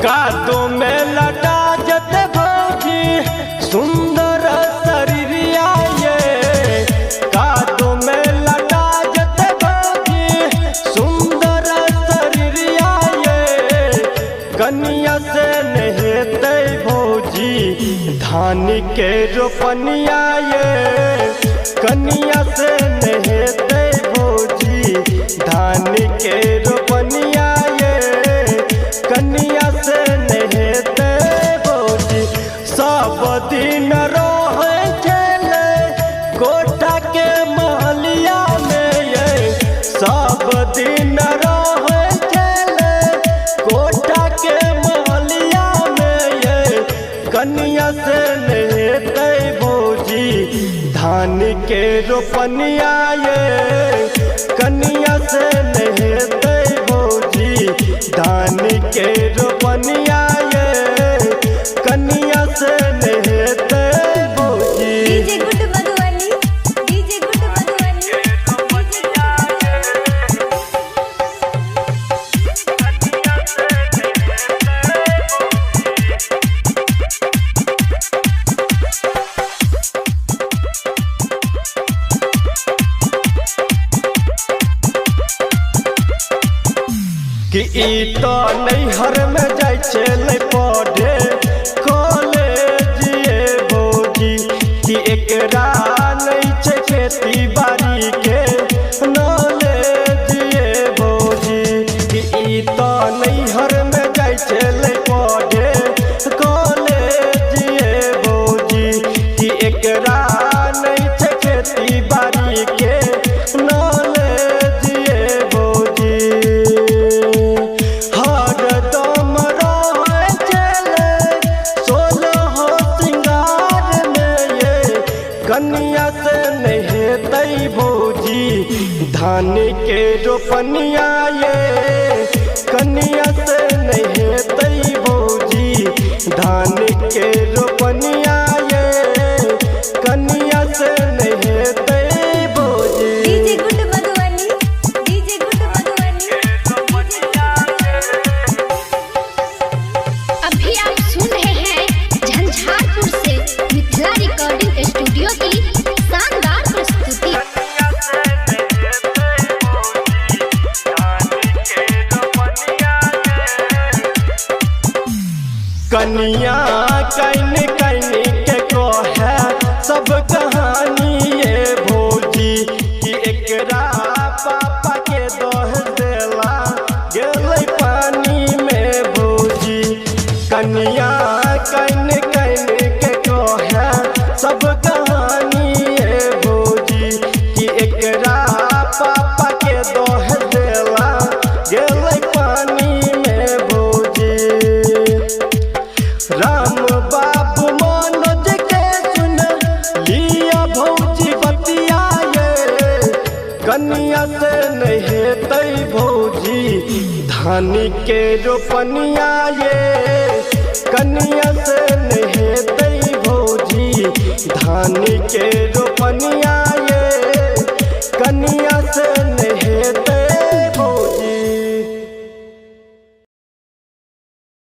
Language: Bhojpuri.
कादो में लटा जते भौजी सुंदर शरीरिया ये कादो में लटा जते भौजी सुंदर शरीरिया ये कन्या से नहेते भौजी धान के रोपनिया ये कन्या से नहेते भौजी धान के रोपनिया ये कन्या से नहेते भौजी सब दिन रोहे खेले कोठा के महलिया में ये सब दिन रोहे खेले कोठा के महलिया में ये कन्या से नहेते भौजी धान के रोपनिया ये कन्या से नहेते भौजी धान के रोपनिया ये कन्या से नहेते भौजी। DJ good Madhubani DJ good Madhubani कि ई तो नैहर में जाय छले पढ़े कॉलेज ये भौजी कि एकरा नहीं छे खेती बाड़ी के नॉलेज ये भौजी कि ई तो नैहर में जाय छले पढ़े कॉलेज ये भौजी कि एकरा नहीं छे खेती बाड़ी के नॉलेज ये भौजी हरदम रहे चले सोलह सिंगार में ये कन्या से नहेते भौजी धान के रोपनिया ये कन्या से नहेते भौजी धान के रोपनिया ये कन्या से नहेते भौजी। DJ good Madhubani DJ good Madhubani अभी आप सुन रहे हैं झंझारपुर से मिथिला रिकॉर्डिंग स्टूडियो की शानदार प्रस्तुति। कन्या कैने कैने के कहे सब कहानी ये भौजी कि एकरा पापा के दह देला गेलै पानी में भौजी कन्या कैने कैने के कहे सब कहानी ये भौजी कि एकरा पापा के दह देला गेलै पानी में भौजी। राम बाबू मनोज के सुन लिया भौजी बतिया ये कन्या से नहेते भौजी धान के रोपनिया ये कन्या से नहेते भौजी धान के रोपनिया ये कन्या से